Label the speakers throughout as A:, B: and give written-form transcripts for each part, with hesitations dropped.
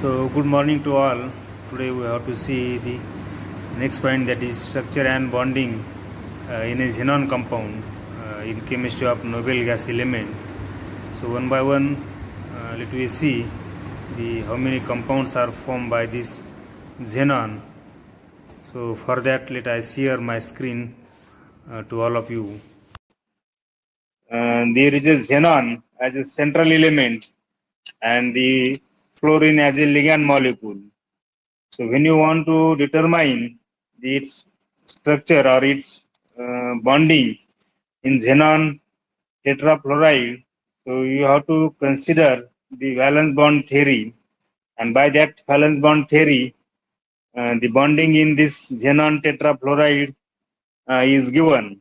A: So good morning to all. Today we have to see the next point, that is structure and bonding in a xenon compound in chemistry of noble gas element. So one by one, let we see the how many compounds are formed by this xenon. So for that, let I share my screen to all of you. There is a xenon as a central element and the fluorine as a ligand molecule. So when you want to determine its structure or its bonding in xenon tetrafluoride, so you have to consider the valence bond theory, and by that valence bond theory, the bonding in this xenon tetrafluoride is given.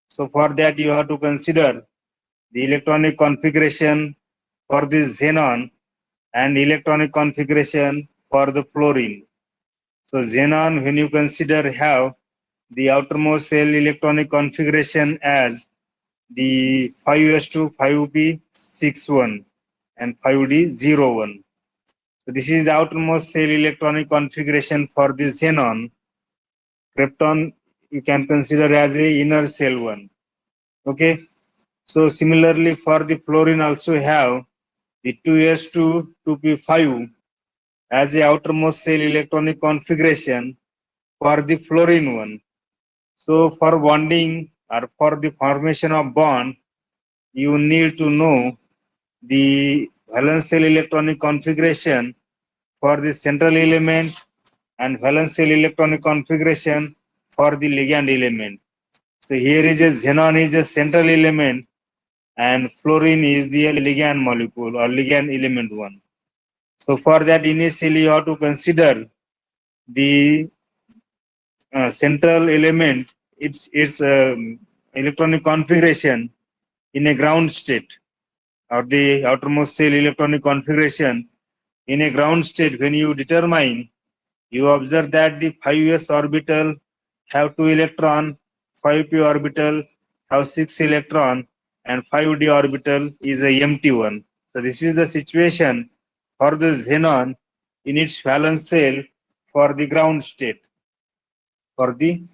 A: So for that you have to consider the electronic configuration for this xenon and electronic configuration for the fluorine. So xenon, when you consider, have the outermost shell electronic configuration as the 5s2 5p61 and 5d01. So this is the outermost shell electronic configuration for the xenon. Krypton you can consider as a inner shell one. Okay. So similarly for the fluorine also have the 2s2 2p5 as the outermost shell electronic configuration for the fluorine one. So for bonding or for the formation of bond, you need to know the valence shell electronic configuration for the central element and valence shell electronic configuration for the ligand element. So here is a xenon is a central element and fluorine is the ligand molecule or ligand element one. So for that, initially you have to consider the central element, its electronic configuration in a ground state, or the outermost shell electronic configuration in a ground state. When you determine, you observe that the 5s orbital have 2 electron, 5p orbital have 6 electron, and 5d orbital is a empty one. So this is the situation for the xenon in its valence shell for the ground state. For the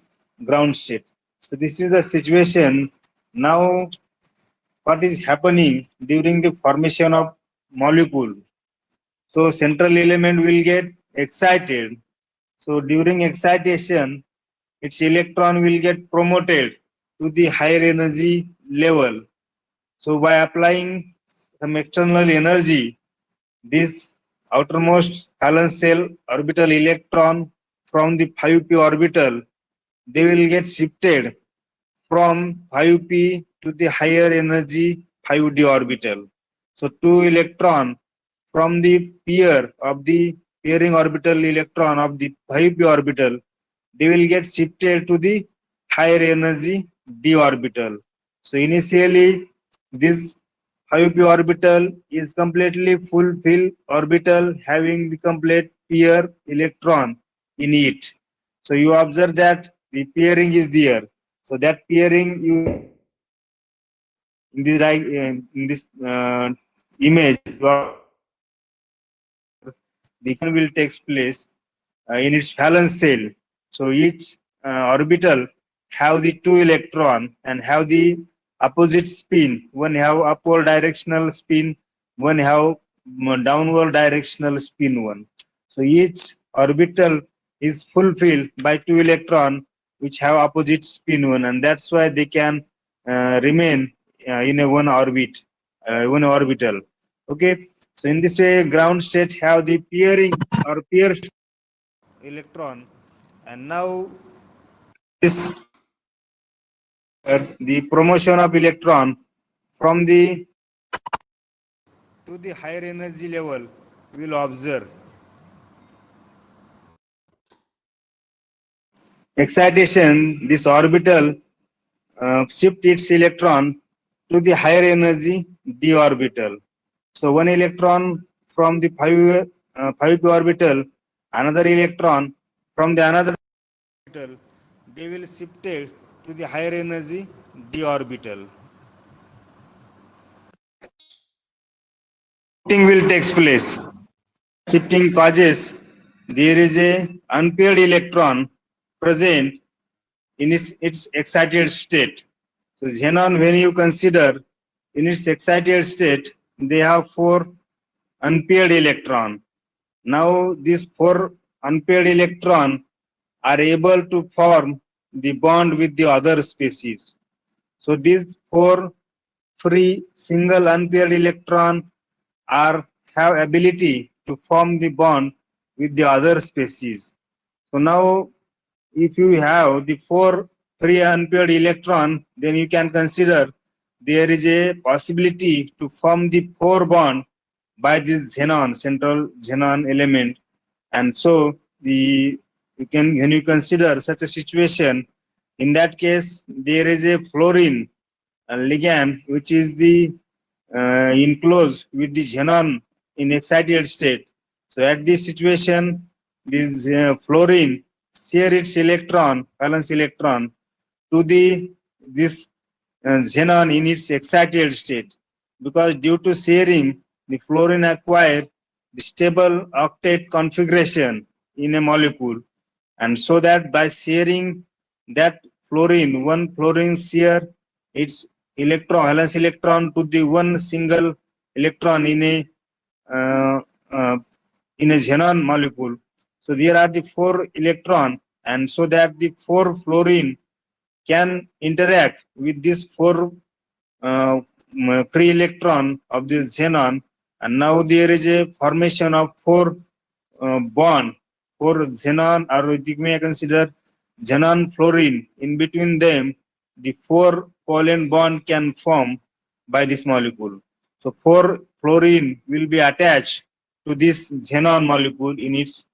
A: ground state. So this is the situation. Now what is happening during the formation of molecule? So central element will get excited. So during excitation, its electron will get promoted to the higher energy level. So by applying some external energy, this outermost valence shell orbital electron from the 5p orbital, they will get shifted from 5p to the higher energy 5d orbital. So two electron from the pair of the pairing orbital electron of the 5p orbital, they will get shifted to the higher energy d orbital. So initially this 5p orbital is completely fulfilled orbital having the complete pair electron in it. So you observe that the pairing is there. So that pairing you in this image, the will takes place in its valence shell. So each orbital have the 2 electron and have the opposite spin. One have upward directional spin, one have downward directional spin one. So each orbital is fulfilled by 2 electron which have opposite spin one, and that's why they can remain in a one orbit, one orbital. Okay. So in this way, ground state have the pairing or pair electron, and now this the promotion of electron from the to the higher energy level will observe. Excitation, this orbital shift its electron to the higher energy d orbital. So one electron from the 5p orbital, another electron from the another orbital, they will shifted to the higher energy d orbital. Shifting will take place. shifting causes there is a unpaired electron present in its excited state. So xenon, when you consider in its excited state, they have four unpaired electron. Now these four unpaired electron are able to form the bond with the other species. So these four free single unpaired electron are have ability to form the bond with the other species. So now if you have the four free unpaired electron, then you can consider there is a possibility to form the four bond by this xenon, central xenon element. And so the you can when you consider such a situation, in that case there is a fluorine ligand which is the enclosed with the xenon in excited state. So at this situation, this fluorine share its electron, valence electron, to the this xenon in its excited state, because due to sharing, the fluorine acquire the stable octet configuration in a molecule, and so that by sharing that fluorine, one fluorine share its electron, valence electron to the one single electron uh, uh, in a xenon molecule. So there are the four electron, and so that the four fluorine can interact with this four free electron of the xenon, and now there is a formation of four bond for xenon, or you may consider xenon fluorine. In between them, the four covalent bond can form by this molecule. So four fluorine will be attached to this xenon molecule in its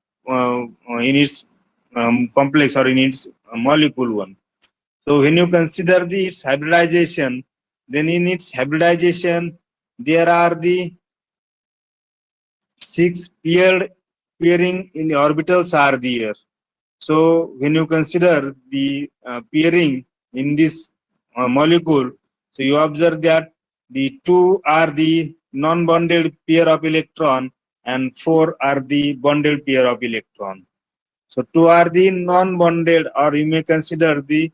A: complex, or in its molecule one. So when you consider its hybridization, then in its hybridization there are the six pairing in the orbitals are there. So when you consider the pairing in this molecule, so you observe that the two are the non-bonded pair of electron and four are the bonded pair of electron. So two are the non-bonded, or you may consider the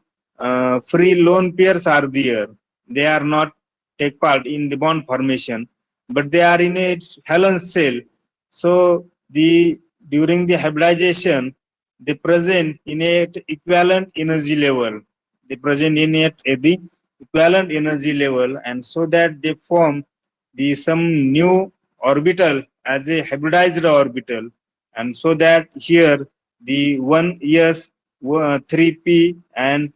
A: free lone pairs are there. They are not take part in the bond formation, but they are in its valence shell. So the during the hybridization, they present in a equivalent energy level. They present in it at the equivalent energy level, and so that they form the some new orbital as a hybridized orbital, and so that here the 1s 3p and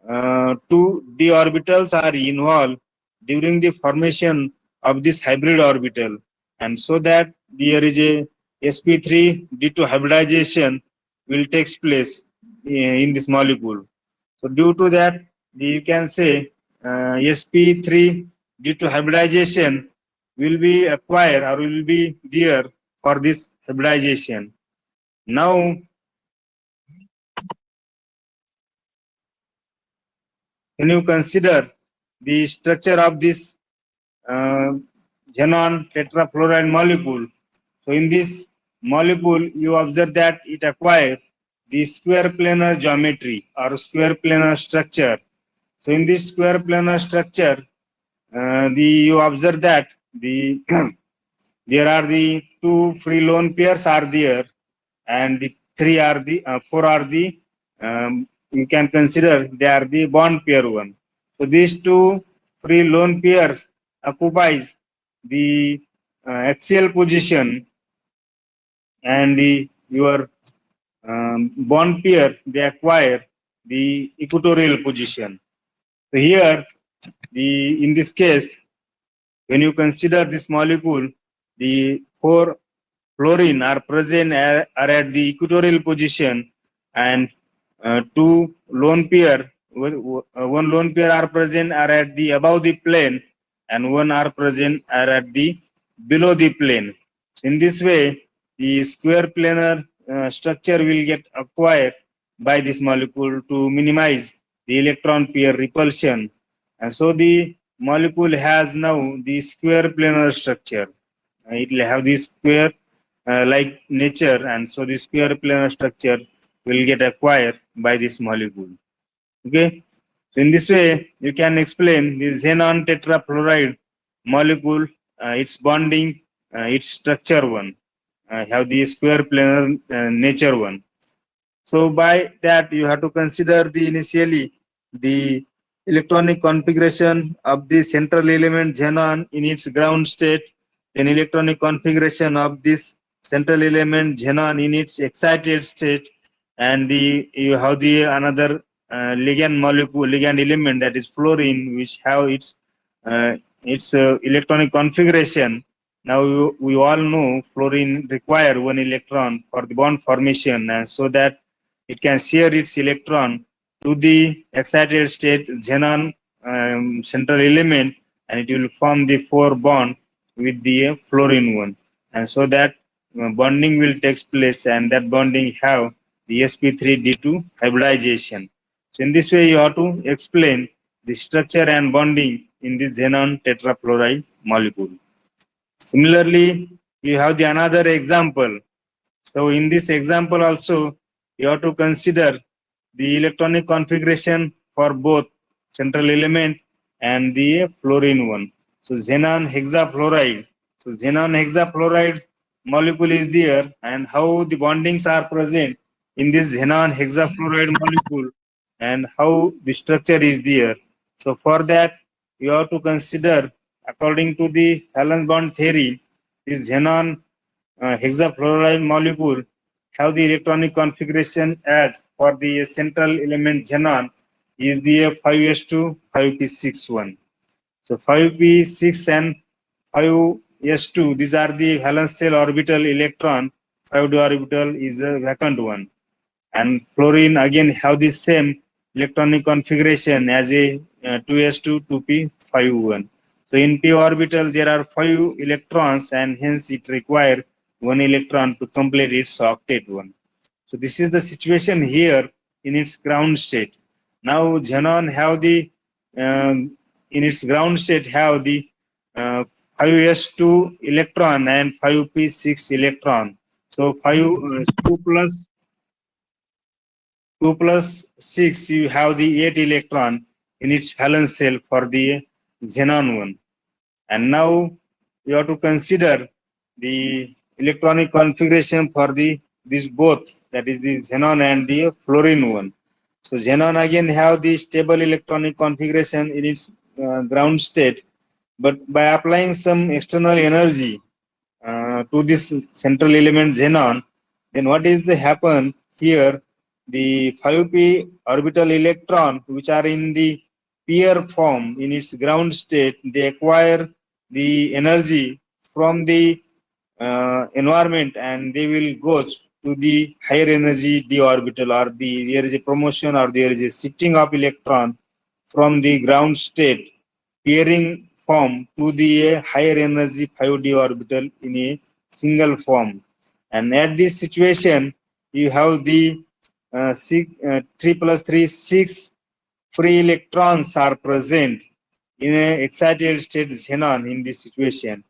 A: 2d orbitals are involved during the formation of this hybrid orbital, and so that there is a sp3d2 hybridization will takes place in this molecule. So due to that, you can say sp3 d2 hybridization will be acquired, or will be there for this hybridization. Now when you consider the structure of this uh, xenon tetrafluoride molecule, so in this molecule, you observe that it acquires the square planar geometry or square planar structure. So in this square planar structure, the you observe that the there are the two free lone pairs are there, and the three are the four are the you can consider they are the bond pair one. So these two free lone pairs occupies the axial position, and your bond pair they acquire the equatorial position. So here the in this case, when you consider this molecule, the four fluorine are present are at the equatorial position, and two lone pair one lone pair are present are at the above the plane, and one are present are at the below the plane. In this way, the square planar structure will get acquired by this molecule to minimize the electron pair repulsion, and so the molecule has now the square planar structure. It will have this square like nature, and so the square planar structure will get acquired by this molecule. Okay, so in this way you can explain the xenon tetrafluoride molecule, its bonding, its structure one, have the square planar nature one. So by that you have to consider the initially the electronic configuration of the central element xenon in its ground state, then electronic configuration of this central element xenon in its excited state, and the you have the another ligand molecule, ligand element, that is fluorine, which have its electronic configuration. Now we all know fluorine require one electron for the bond formation, and so that it can share its electron to the excited state xenon central element, and it will form the four bond with the fluorine one, and so that bonding will take place, and that bonding have the sp3d2 hybridization. So in this way you have to explain the structure and bonding in the xenon tetrafluoride molecule. Similarly, you have the another example. So in this example also, you have to consider the electronic configuration for both central element and the fluorine one. So xenon hexafluoride. So xenon hexafluoride molecule is there, and how the bondings are present in this xenon hexafluoride molecule, and how the structure is there. So for that, you have to consider, according to the valence bond theory, this xenon hexafluoride molecule have the electronic configuration as for the central element xenon is the 5s2 5p6 one. So 5p6 and 5s2, these are the valence shell orbital electron, 5d orbital is a vacant one, and fluorine again have the same electronic configuration as a 2s2 2p5 1. So in p orbital there are 5 electrons, and hence it require one electron to complete its octet one. So this is the situation here in its ground state. Now xenon have the um, in its ground state have the uh, 5s2 electron and 5p6 electron. So 2 plus 2 plus 6, you have the 8 electron in its valence shell for the xenon one. And now you have to consider the electronic configuration for the these both, that is the xenon and the fluorine one. So xenon again have the stable electronic configuration in its ground state, but by applying some external energy to this central element xenon, then what is the happen here? The 5p orbital electron, which are in the pair form in its ground state, they acquire the energy from the environment, and they will go to the higher energy d orbital, or there is a promotion or there is a shifting of electron from the ground state pairing form to the higher energy 5d orbital in a single form. And at this situation you have the 3 plus 3 6 free electrons are present in a excited state xenon in this situation.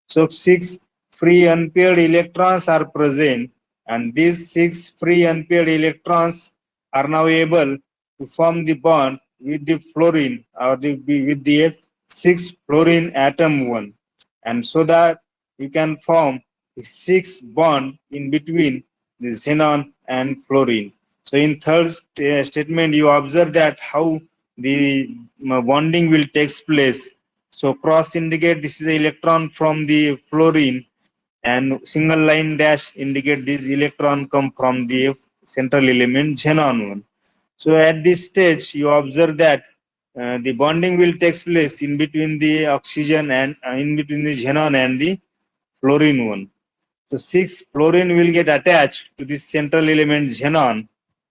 A: So 6 free unpaired electrons are present, and these 6 free unpaired electrons are now able to form the bond with the fluorine, or with the 6 fluorine atom one, and so that you can form the 6 bond in between the xenon and fluorine. So in third statement, you observe that how the bonding will take place. So cross indicate this is an electron from the fluorine, and single line dash indicate this electron come from the central element xenon one. So at this stage you observe that the bonding will take place in between the oxygen and in between the xenon and the fluorine one. So 6 fluorine will get attached to this central element xenon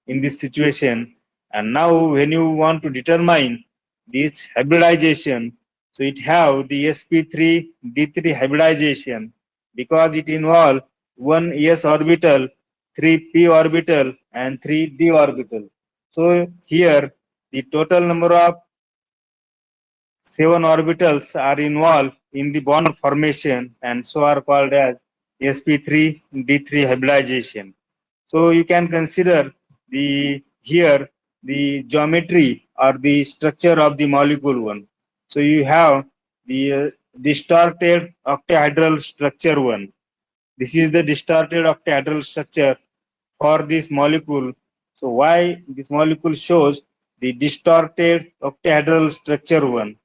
A: in this situation. And now when you want to determine this hybridization, so it have the sp3d3 hybridization, because it involve one s orbital, 3p orbital, and 3d orbital. So here the total number of 7 orbitals are involved in the bond formation, and so are called as sp3d3 hybridization. So you can consider the here the geometry or the structure of the molecule one. So you have the distorted octahedral structure one. This is the distorted octahedral structure for this molecule. So why this molecule shows the distorted octahedral structure one?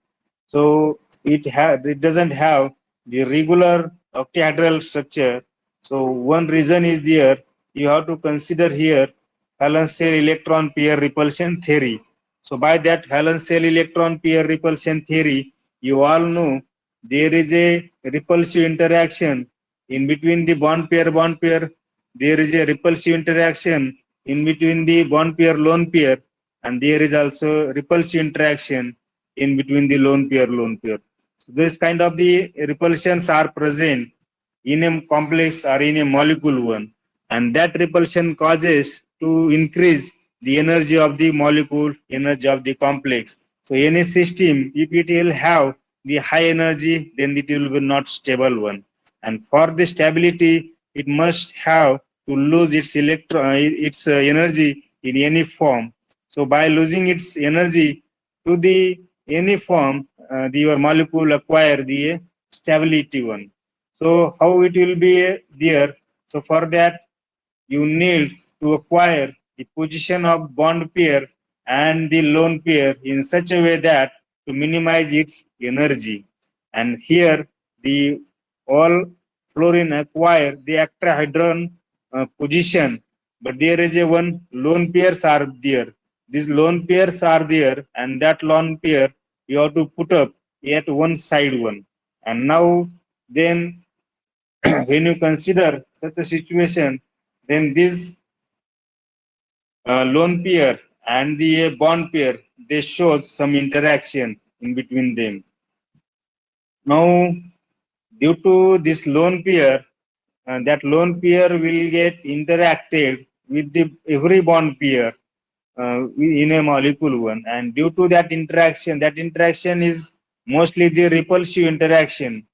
A: So it doesn't have the regular octahedral structure. So one reason is there. You have to consider here valence shell electron pair repulsion theory. So by that valence shell electron pair repulsion theory, you all know there is a repulsive interaction in between the bond pair. There is a repulsive interaction in between the bond pair lone pair, and there is also repulsive interaction in between the lone pair. So this kind of the repulsions are present in a complex or in a molecule one, and that repulsion causes to increase the energy of the molecule, energy of the complex. So any system, if it will have the high energy, then it will be not stable one. And for the stability, it must have to lose its energy in any form. So by losing its energy to the any form, your molecule acquire the stability one. So how it will be there? So for that, you need to acquire the position of bond pair and the lone pair in such a way that to minimize its energy. And here the all fluorine acquire the octahedron position, but there is a one lone pairs are there. These lone pairs are there, and that lone pair you have to put up at one side one. And now then when you consider such a situation, then this lone pair and the bond pair, they show some interaction in between them. Now, due to this lone pair, that lone pair will get interacted with the every bond pair in a molecule one, and due to that interaction is mostly the repulsive interaction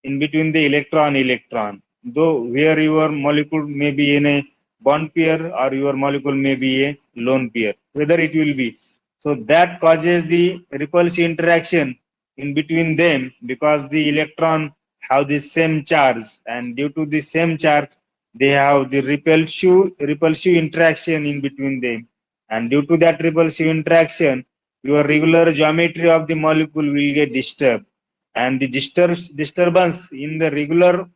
A: in between the electron. Though where your molecule may be in a bond pair or your molecule may be a lone pair, whether it will be. So that causes the repulsive interaction in between them because the electron have the same charge, and due to the same charge, they have the repulsive interaction in between them. And due to that repulsive interaction, your regular geometry of the molecule will get disturbed, and the disturbance in the regular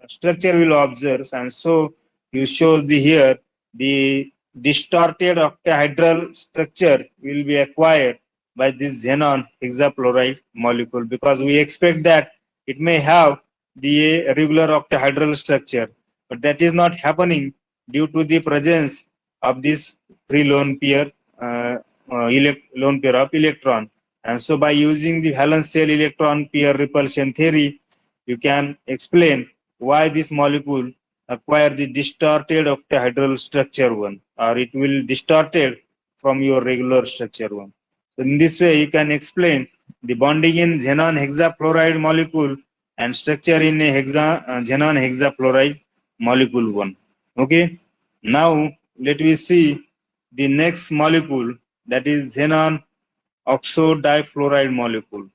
A: structure will observe, and so you show the here the distorted octahedral structure will be acquired by this xenon hexafluoride molecule, because we expect that it may have the regular octahedral structure, but that is not happening due to the presence of this free lone pair lone pair of electron. And so by using the valence shell electron pair repulsion theory, you can explain why this molecule acquire the distorted octahedral structure one, or it will distorted from your regular structure one. So in this way, you can explain the bonding in xenon hexafluoride molecule and structure in a xenon hexafluoride molecule one. Okay. Now let me see the next molecule, that is xenon oxodifluoride molecule.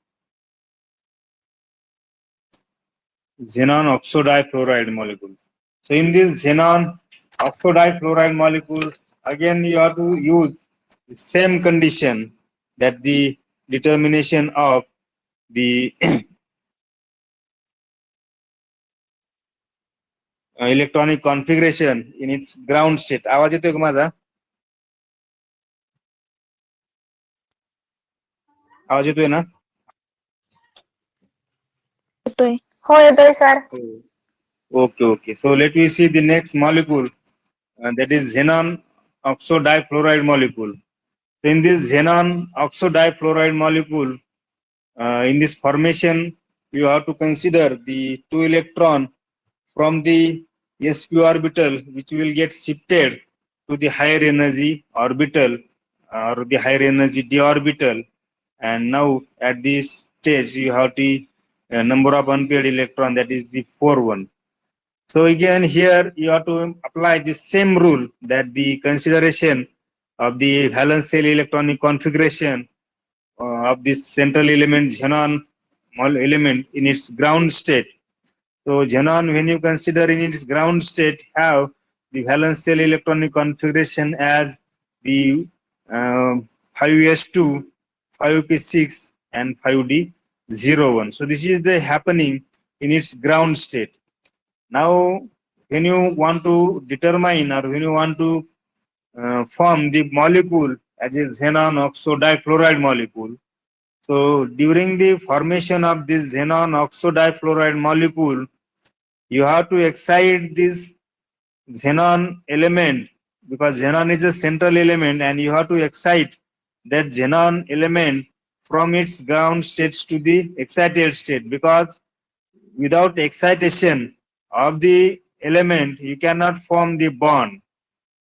A: Xenon oxodifluoride molecule. So in this xenon oxodifluoride molecule, again you have to use the same condition, that the determination of the electronic configuration in its ground state. आवाज येतोय का माझा? आवाज येतोय ना?
B: हो येतोय sir.
A: Okay. So let me see the next molecule, that is xenon oxodifluoride molecule. So in this xenon oxodifluoride molecule, in this formation, you have to consider the two electron from the sp orbital, which will get shifted to the higher energy orbital or the higher energy d orbital. And now at this stage, you have the number of unpaired electron, that is the 4 one. So again, here you have to apply the same rule, that the consideration of the valence shell electronic configuration of this central element xenon element in its ground state. So xenon, when you consider in its ground state, have the valence shell electronic configuration as the 5s2, 5p6, and 5d01. So this is the happening in its ground state. Now, when you want to determine, or when you want to form the molecule as a xenon oxo difluoride molecule, so during the formation of this xenon oxo difluoride molecule, you have to excite this xenon element, because xenon is a central element, and you have to excite that xenon element from its ground states to the excited state, because without excitation of the element you cannot form the bond.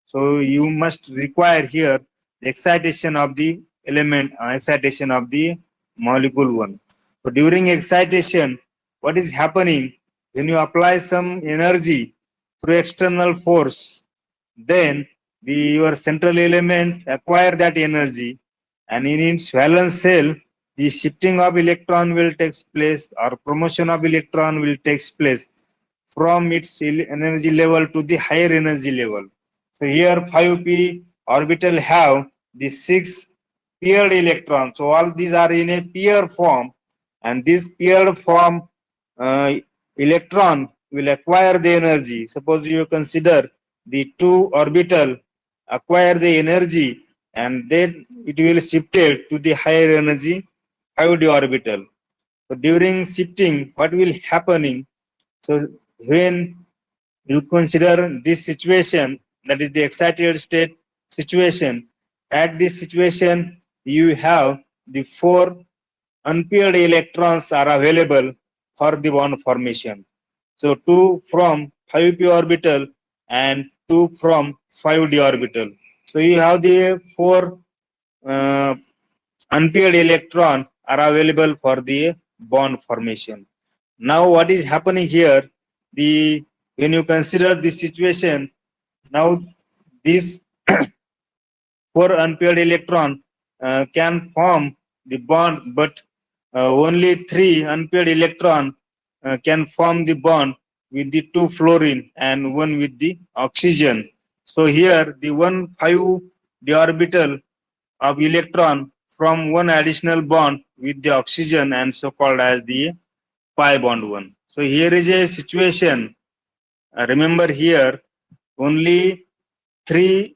A: So you must require here the excitation of the element, excitation of the molecule one. So during excitation, what is happening, when you apply some energy through external force, then your central element acquire that energy, and in its valence shell, the shifting of electron will take place, or promotion of electron will take place from its energy level to the higher energy level. So here 5p orbital have the 6 paired electrons. So all these are in a pair form, and this paired form uh, electron will acquire the energy. Suppose you consider the 2 orbital acquire the energy, and then it will shift it to the higher energy 5d orbital. So during shifting, what will happening? So when you consider this situation, that is the excited state situation, at this situation you have the 4 unpaired electrons are available for the bond formation. So 2 from 5p orbital and 2 from 5d orbital. So you have the 4 uh, unpaired electron are available for the bond formation. Now what is happening here, the when you consider this situation, now these 4 unpaired electron can form the bond, but only 3 unpaired electron can form the bond with the 2 fluorine and 1 with the oxygen. So here the 1 5d orbital of electron from one additional bond with the oxygen, and so called as the pi bond 1. So here is a situation. Remember here only 3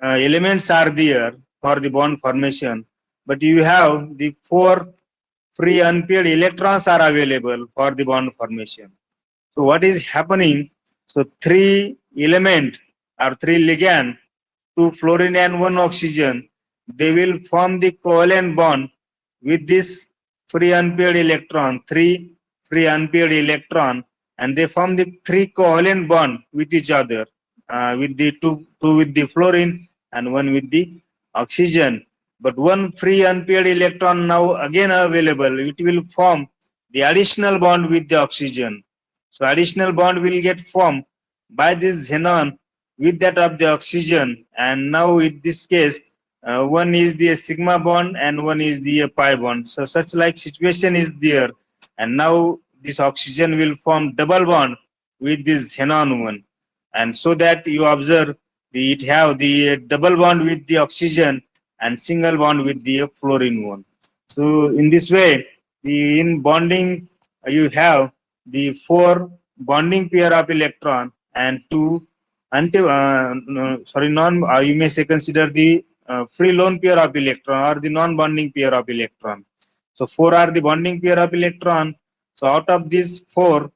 A: elements are there for the bond formation, but you have the 4 free unpaired electrons are available for the bond formation. So what is happening? So 3 element or 3 ligand, 2 fluorine and 1 oxygen, they will form the covalent bond with this free unpaired electron, 3 free unpaired electron, and they form the 3 covalent bond with each other, with the 2 with the fluorine and 1 with the oxygen. But 1 free unpaired electron now again available, it will form the additional bond with the oxygen. So additional bond will get formed by this xenon with that of the oxygen, and now in this case one is the sigma bond and one is the pi bond. So such like situation is there, and now this oxygen will form double bond with this xenon one, and so that you observe it have the double bond with the oxygen and single bond with the fluorine one. So in this way, the in bonding you have the 4 bonding pair of electron and 2 non you may say consider the free lone pair of electron or the non-bonding pair of electron. So 4 are the bonding pair of electron. So out of these 4,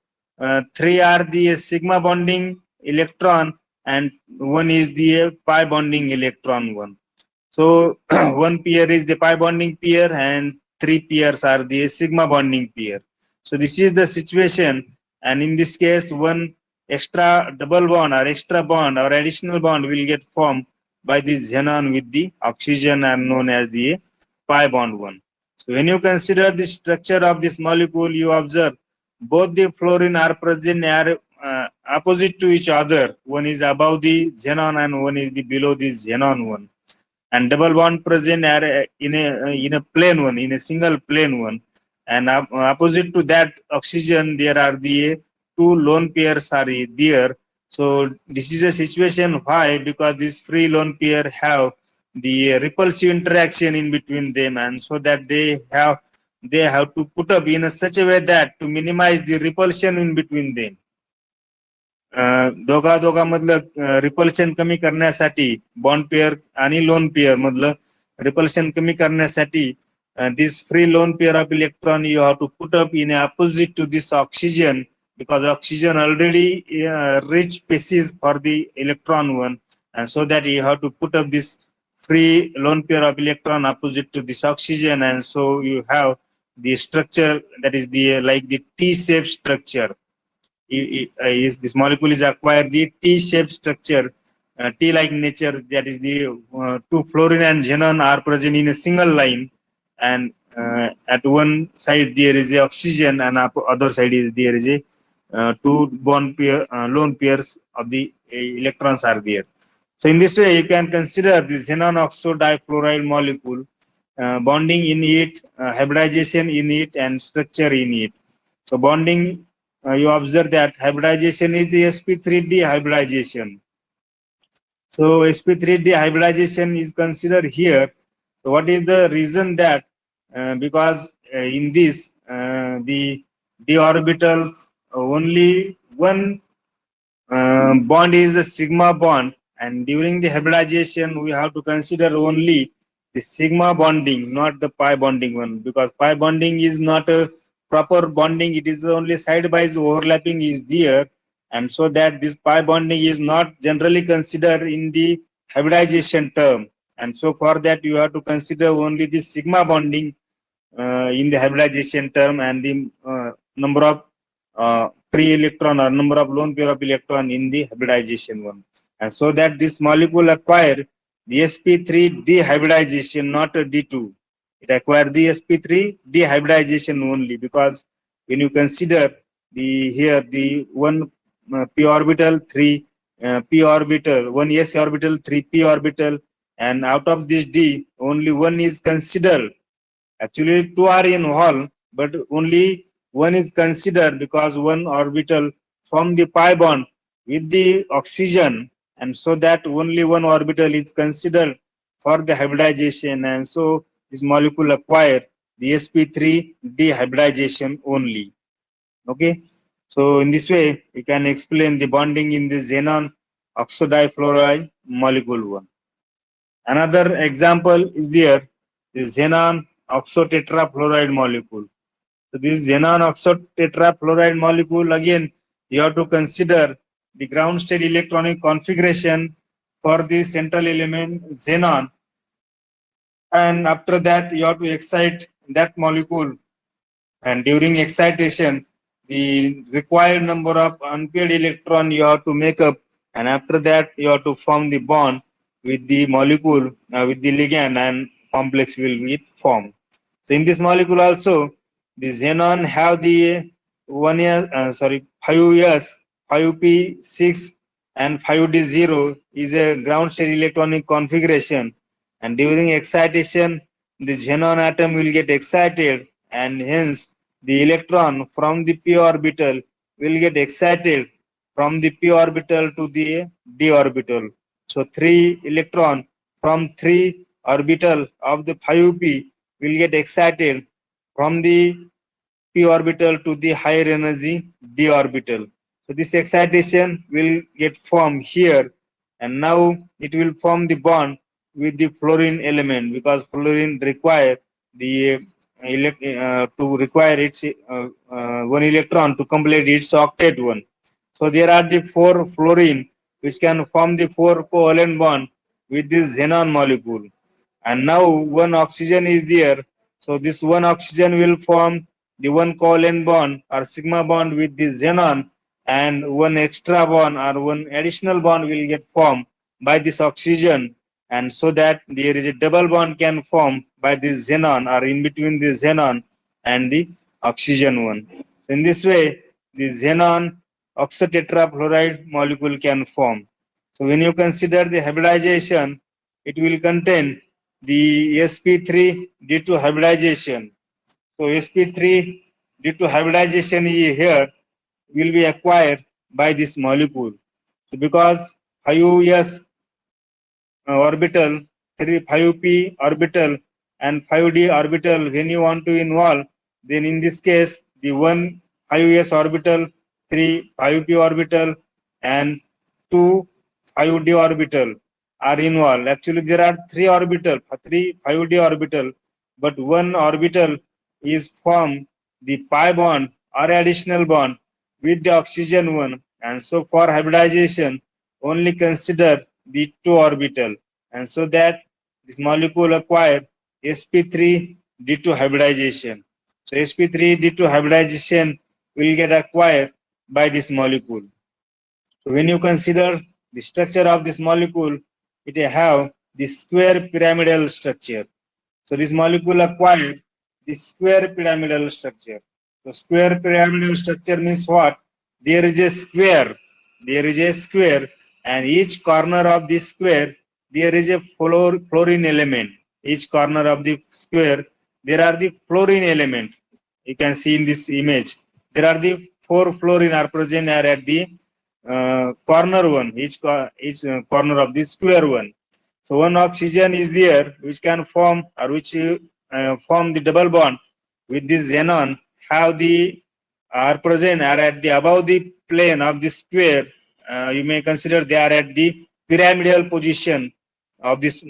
A: 3 are the sigma bonding electron and 1 is the pi bonding electron one. So 1 pair is the pi bonding pair and 3 pairs are the sigma bonding pair. So this is the situation, and in this case one extra double bond or extra bond or additional bond will get formed by this xenon with the oxygen and known as the pi bond one. So when you consider the structure of this molecule, you observe both the fluorine are present opposite to each other. One is above the xenon and one is the below the xenon one. And double bond present are in a plane one, in a single plane one. And opposite to that oxygen, there are the two lone pairs are there. So this is a situation. Why? Because this free lone pair have the repulsive interaction in between them, and so that they have to put up in a such a way that to minimize the repulsion in between them. दोघा दोघा मधलं repulsion कमी करण्यासाठी bond pair आणि lone pair मधलं repulsion कमी करण्यासाठी this free lone pair of electron you have to put up in opposite to this oxygen, because oxygen already rich species for the electron one, and so that you have to put up this free lone pair of electron opposite to this oxygen, and so you have the structure that is the like the T-shaped structure. This molecule is acquired the T-shaped structure, T-like nature, that is the two fluorine and xenon are present in a single line, and at one side there is a oxygen and other side is there is a two bond pair, lone pairs of the electrons are there. So in this way you can consider the xenon oxo difluoride molecule, bonding in it, hybridization in it, and structure in it. So bonding, you observe that hybridization is the sp3d hybridization. So sp3d hybridization is considered here. So what is the reason? That because in this the d orbitals only one bond is a sigma bond, and during the hybridization we have to consider only the sigma bonding, not the pi bonding one, because pi bonding is not a proper bonding, it is only side by overlapping is there, and so that this pi bonding is not generally considered in the hybridization term, and so for that you have to consider only the sigma bonding in the hybridization term, and the number of free electron or number of lone pair of electron in the hybridization one, and so that this molecule acquire the sp3 dehybridization, not a d2. It acquire the sp3 dehybridization only, because when you consider the here the one p orbital, three p orbital, one s orbital, three p orbital, and out of this d only one is considered. Actually two are in all, but only one is considered because one orbital form the pi bond with the oxygen, and so that only one orbital is considered for the hybridization, and so this molecule acquire the sp3 dehybridization only. Okay, so in this way you can explain the bonding in the xenon oxidifluoride molecule one. Another example is there, the xenon oxotetrafluoride molecule. So this xenon oxotetrafluoride molecule, again you have to consider the ground state electronic configuration for the central element xenon, and after that you have to excite that molecule, and during excitation the required number of unpaired electron you have to make up, and after that you have to form the bond with the molecule with the ligand, and complex will be formed. So in this molecule also the xenon have the 5s, 5p6 and 5d0 is a ground state electronic configuration, and during excitation the xenon atom will get excited, and hence the electron from the p orbital will get excited from the p orbital to the d orbital. So 3 electron from 3 orbital of the 5p will get excited from the p orbital to the higher energy d orbital. So this excitation will get formed here, and now it will form the bond with the fluorine element, because fluorine require the to require its one electron to complete its octet one. So there are the 4 fluorine which can form the 4 covalent bond with this xenon molecule, and now one oxygen is there. So this one oxygen will form the one covalent bond or sigma bond with the xenon, and one extra bond or one additional bond will get formed by this oxygen, and so that there is a double bond can form by this xenon or in between the xenon and the oxygen one. In this way the xenon oxotetrafluoride molecule can form. So when you consider the hybridization, it will contain the sp3 due to hybridization. So sp3 due to hybridization here will be acquired by this molecule. So because 5s orbital, 5p orbital and 5d orbital, when you want to involve, then in this case, the 1 5s orbital, 3 5p orbital and 2 5d orbital are involved. Actually, there are 3 5d orbital, but one orbital is formed the pi bond or additional bond with the oxygen one. And so for hybridization, only consider the 2 orbital, and so that this molecule acquire sp3 due to hybridization. So sp3 due to hybridization will get acquired by this molecule. So when you consider the structure of this molecule, it have the square pyramidal structure. So this molecule acquired the square pyramidal structure. So square pyramidal structure means what? There is a square. There is a square, and each corner of this square there is a fluorine element. Each corner of the square there are the fluorine element. You can see in this image. There are the 4 fluorine are present at the corner one. Each corner of the square one. So one oxygen is there which can form or which form the double bond with this xenon, have the are present are at the above the plane of the square. You may consider they are at the pyramidal position of this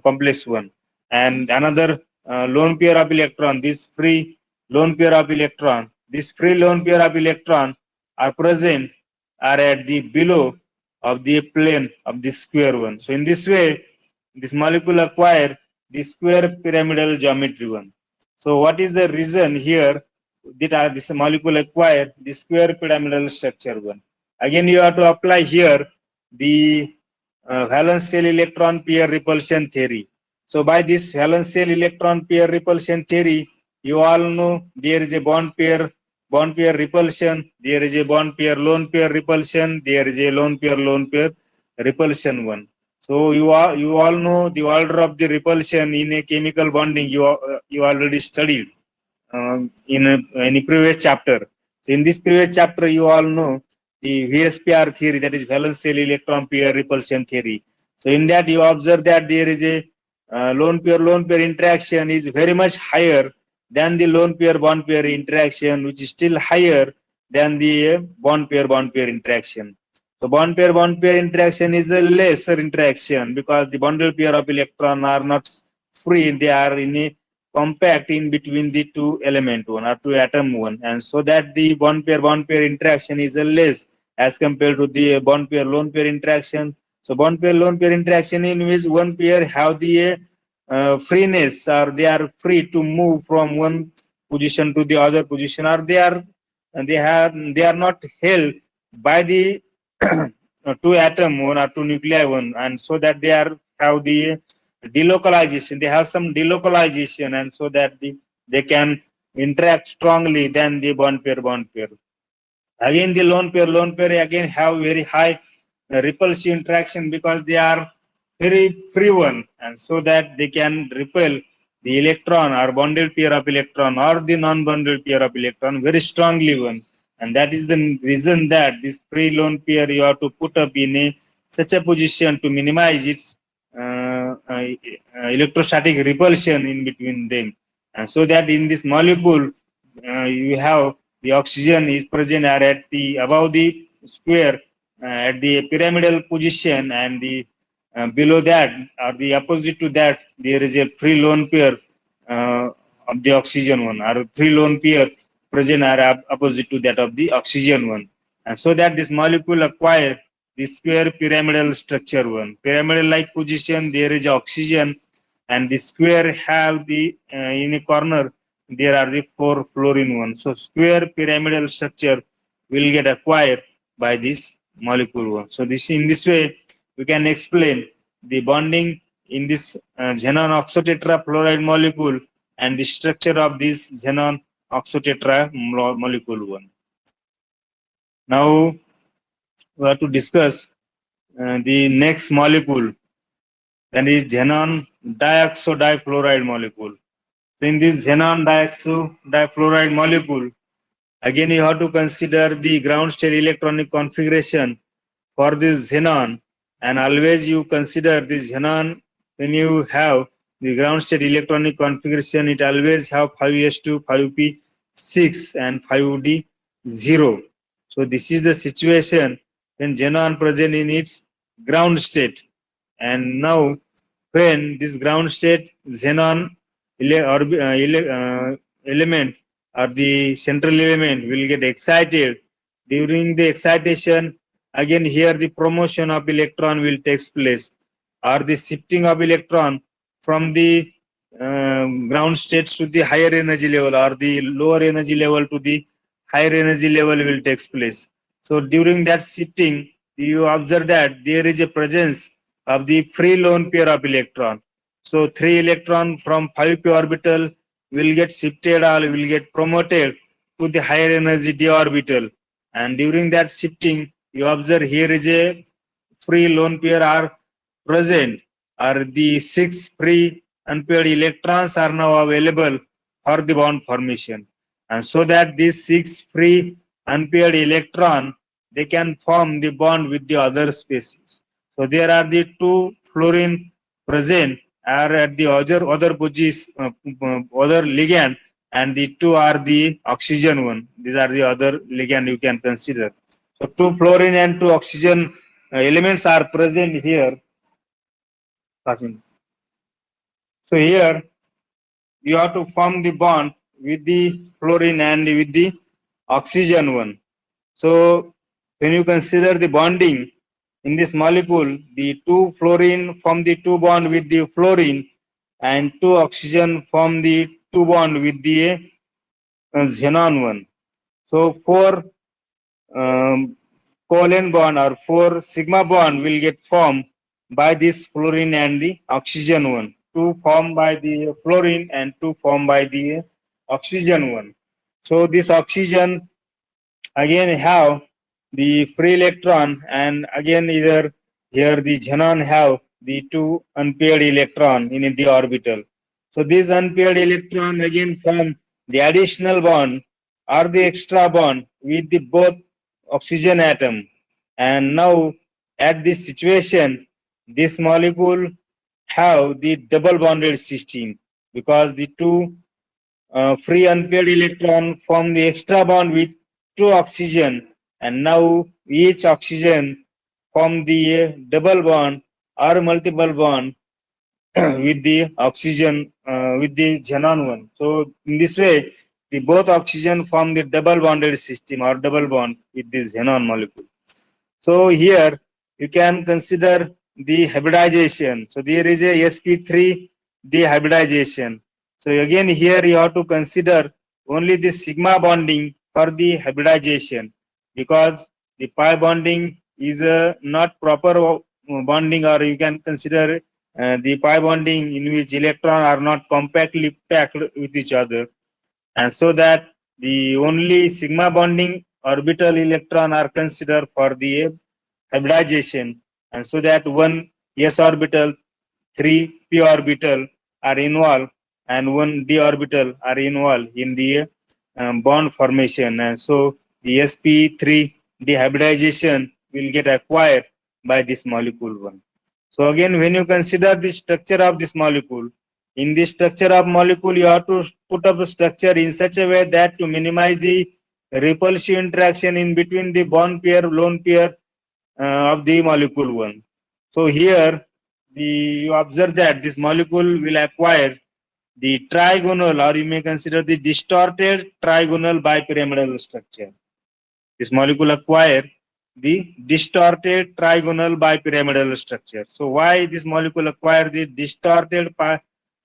A: complex one. And another lone pair of electron, this free lone pair of electron, this free lone pair of electron are present are at the below of the plane of the square one. So in this way, this molecule acquire the square pyramidal geometry one. So what is the reason here that this molecule acquire the square pyramidal structure one? Again, you have to apply here the valence shell electron pair repulsion theory. So by this valence shell electron pair repulsion theory, you all know there is a bond pair repulsion, there is a bond pair lone pair repulsion, there is a lone pair repulsion one. So you all know the order of the repulsion in a chemical bonding. You already studied in a previous chapter. So in this previous chapter, you all know the VSPR theory, that is valence shell electron pair repulsion theory. So in that you observe that there is a lone pair interaction is very much higher than the lone pair bond pair interaction, which is still higher than the bond pair interaction. So bond pair interaction is a lesser interaction because the bonded pair of electron are not free; they are in a compact in between the two element one or two atom one, and so that the bond pair interaction is a less as compared to the bond pair lone pair interaction. So bond pair lone pair interaction in which one pair have the freeness, or they are free to move from one position to the other position, or they are not held by the two atom one or two nuclei one, and so that they are have the delocalization. They have some delocalization, and so that they can interact strongly than the bond pair. Again, the lone pair again have very high repulsive interaction because they are very free one, and so that they can repel the electron or bonded pair of electron or the non-bonded pair of electron very strongly one. And that is the reason that this free lone pair you have to put up in such a position to minimize its electrostatic repulsion in between them, and so that in this molecule you have the oxygen is present at the above the square at the pyramidal position, and the below that or the opposite to that there is a free lone pair of the oxygen one, or free lone pair present are opposite to that of the oxygen one, and so that this molecule acquire the square pyramidal structure one. Pyramidal like position there is oxygen, and the square have the in a corner there are the 4 fluorine ones. So square pyramidal structure will get acquired by this molecule one. So this in this way we can explain the bonding in this xenon oxotetrafluoride molecule and the structure of this xenon oxotetra molecule one. Now we have to discuss the next molecule, that is xenon dioxodifluoride molecule. So in this xenon dioxodifluoride molecule, again you have to consider the ground state electronic configuration for this xenon, and always you consider this xenon when you have the ground state electronic configuration, it always have 5s2, 5p6 and 5d0. So this is the situation when xenon present in its ground state. And now when this ground state xenon element or the central element will get excited, during the excitation, again here the promotion of electron will take place, or the shifting of electron from the ground states to the higher energy level, or the lower energy level to the higher energy level will take place. So during that shifting, you observe that there is a presence of the free lone pair of electron. So 3 electron from 5p orbital will get shifted or will get promoted to the higher energy d orbital. And during that shifting, you observe here is a free lone pair are present, or the 6 free unpaired electrons are now available for the bond formation. And so that these 6 free unpaired electron, they can form the bond with the other species. So there are the 2 fluorine present are at the other position, other ligand, and the 2 are the oxygen one. These are the other ligand you can consider. So 2 fluorine and 2 oxygen elements are present here. So here you have to form the bond with the fluorine and with the oxygen one. So when you consider the bonding in this molecule, the 2 fluorine form the 2 bond with the fluorine, and 2 oxygen form the 2 bond with the xenon one. So 4 covalent bond or 4 sigma bond will get formed by this fluorine and the oxygen one. 2 formed by the fluorine and 2 formed by the oxygen one. So this oxygen again have the free electron, and again either here the xenon have the 2 unpaired electron in a d orbital. So this unpaired electron again form the additional bond or the extra bond with the both oxygen atom. And now at this situation, this molecule have the double bonded system, because the 2 free unpaired electron form the extra bond with 2 oxygen, and now each oxygen form the double bond or multiple bond with the oxygen with the xenon one. So in this way, the both oxygen form the double bonded system or double bond with this xenon molecule. So here you can consider the hybridization. So there is a sp3 dehybridization. So again here you have to consider only the sigma bonding for the hybridization, because the pi bonding is not proper bonding, or you can consider the pi bonding in which electrons are not compactly packed with each other. And so that the only sigma bonding orbital electron are considered for the hybridization, and so that one s orbital, 3 p orbital are involved, and one d orbital are involved in the bond formation. And so the sp3 dehybridization will get acquired by this molecule one. So again, when you consider the structure of this molecule, in this structure of molecule, you have to put up a structure in such a way that to minimize the repulsive interaction in between the bond pair, lone pair of the molecule one. So here you observe that this molecule will acquire the trigonal, or you may consider the distorted trigonal bipyramidal structure. This molecule acquire the distorted trigonal bipyramidal structure. So why this molecule acquire the distorted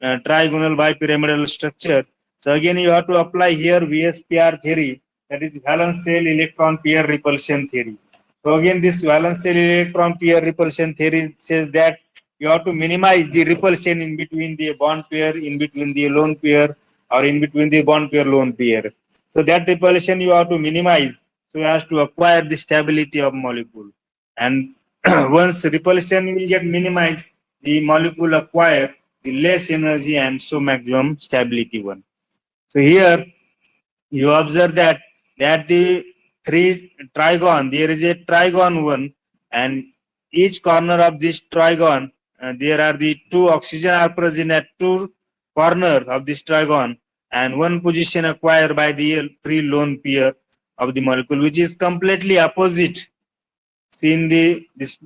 A: trigonal bipyramidal structure? So again you have to apply here VSPR theory, that is valence shell electron pair repulsion theory. So again this valence shell electron pair repulsion theory says that you have to minimize the repulsion in between the bond pair, in between the lone pair, or in between the bond pair lone pair. So that repulsion you have to minimize. so as to acquire the stability of molecule. And once repulsion will get minimized, the molecule acquire the less energy and so maximum stability one. So here you observe that the three trigon, there is a trigon one, and each corner of this trigon, there are the two oxygen are present at two corner of this trigon, and one position acquired by the free lone pair of the molecule, which is completely opposite. See in the this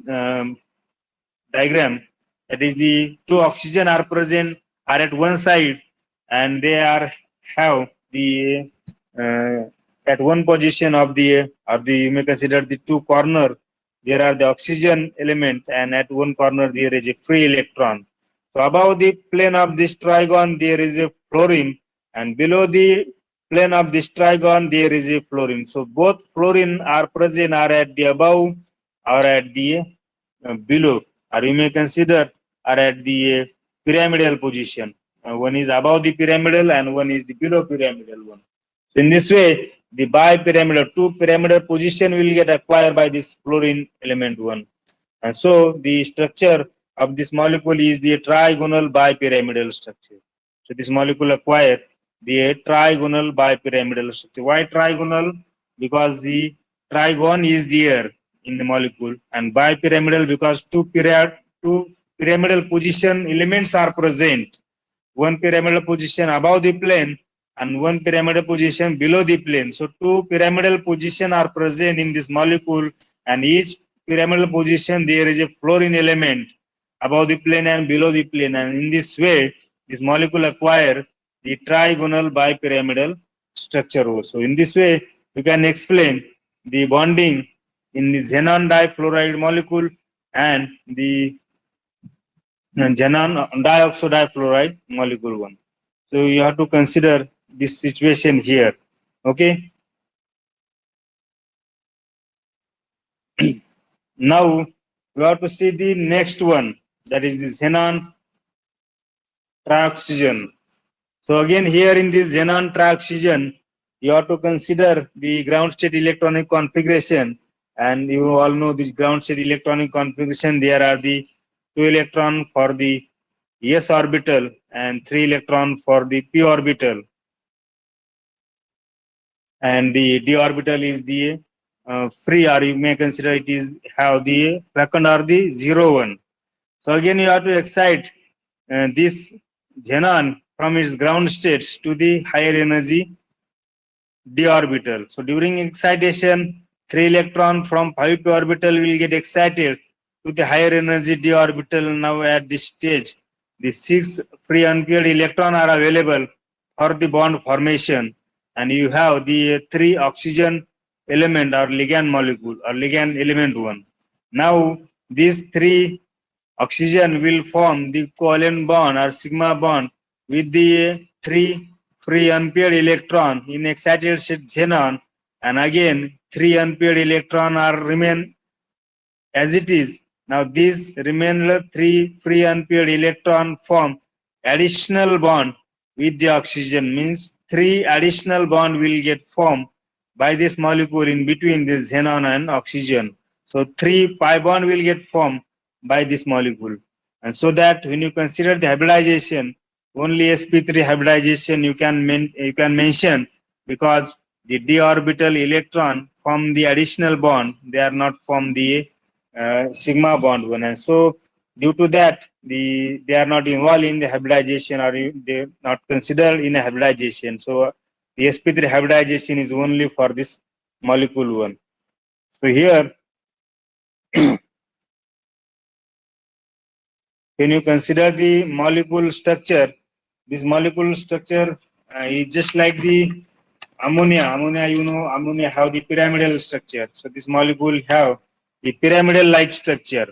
A: diagram, that is the two oxygen are present are at one side, and they are have the at one position of the you may consider the two corner, there are the oxygen element, and at one corner there is a free electron. So above the plane of this trigon there is a fluorine, and below the plane of this trigon there is a fluorine. So both fluorine are present are at the above or at the below, or you may consider are at the pyramidal position. One is above the pyramidal and one is the below pyramidal one. So in this way, the bipyramidal, two pyramidal position will get acquired by this fluorine element one. And so the structure of this molecule is the trigonal bipyramidal structure. So this molecule acquire the trigonal bipyramidal structure. Why trigonal? Because the trigon is there in the molecule, and bipyramidal because two pyramidal position elements are present. One pyramidal position above the plane and one pyramidal position below the plane. So two pyramidal position are present in this molecule, and each pyramidal position there is a fluorine element above the plane and below the plane, and in this way this molecule acquire the trigonal bipyramidal structure also. In this way you can explain the bonding in the xenon difluoride molecule and the xenon dioxide difluoride molecule one. So you have to consider this situation here. Okay. Now we have to see the next one, that is the xenon trioxygen. So again here in this xenon trioxygen, you have to consider the ground state electronic configuration, and you all know this ground state electronic configuration. There are the 2 electron for the s orbital and 3 electron for the p orbital, and the d orbital is the free, or you may consider it is have the vacant or the 0 one. So again you have to excite this xenon from its ground state to the higher energy d orbital. So during excitation, 3 electron from 5p orbital will get excited to the higher energy d orbital. Now at this stage, the 6 free unpaired electron are available for the bond formation, and you have the 3 oxygen element or ligand molecule or ligand element one. Now these 3 oxygen will form the covalent bond or sigma bond with the 3 free unpaired electron in excited state xenon, and again 3 unpaired electron are remain as it is. Now these remainder 3 free unpaired electron form additional bond with the oxygen, means 3 additional bond will get formed by this molecule in between this xenon and oxygen. So 3 pi bond will get formed by this molecule, and so that when you consider the hybridization, only sp3 hybridization you can mention, because the d orbital electron form the additional bond, they are not from the sigma bond one, and so due to that they are not involved in the hybridization, or they are not considered in a hybridization. So the sp3 hybridization is only for this molecule one. So here when you consider the molecule structure, this molecule structure is just like the ammonia. Ammonia have the pyramidal structure. So this molecule have the pyramidal like structure,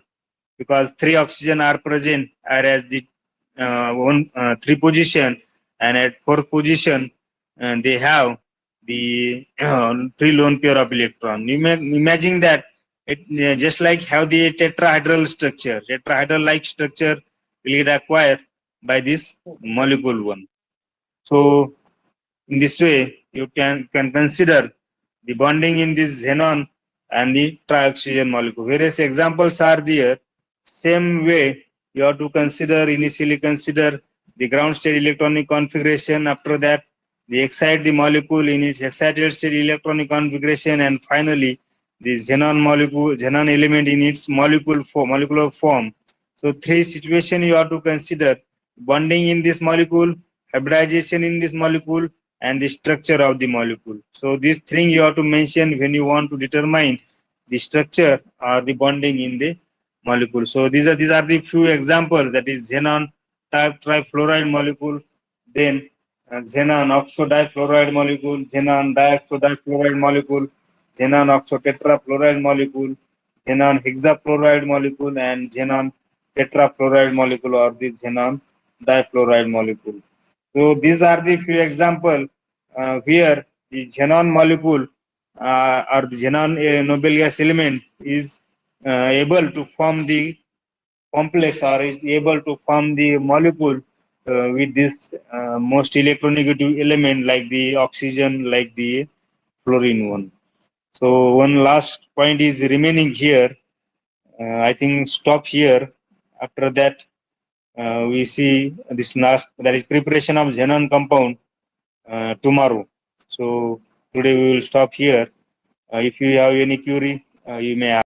A: because 3 oxygen are present are as the 3 position, and at 4th position they have the 3 lone pair of electron. You may imagine that it just like have the tetrahedral structure. Tetrahedral like structure will get acquired by this molecule one. So in this way you can consider the bonding in this xenon and the trioxygen molecule. Various examples are there. Same way, you have to initially consider the ground state electronic configuration. After that, they excite the molecule in its excited state electronic configuration, and finally, the xenon element in its molecular form. So three situations you have to consider: bonding in this molecule, hybridization in this molecule, and the structure of the molecule. So these things you have to mention when you want to determine the structure or the bonding in the molecule. So these are the few examples, that is xenon type trifluoride molecule, then xenon oxo difluoride molecule, xenon dioxo difluoride molecule, xenon oxo tetrafluoride molecule, xenon hexafluoride molecule, and xenon tetrafluoride molecule or the xenon difluoride molecule. So these are the few examples where the xenon molecule or the xenon noble gas element is able to form the complex or is able to form the molecule with this most electronegative element like the oxygen, like the fluorine one. So one last point is remaining here. I think stop here. After that, we see this last, that is preparation of xenon compound tomorrow. So today we will stop here. If you have any query, you may ask.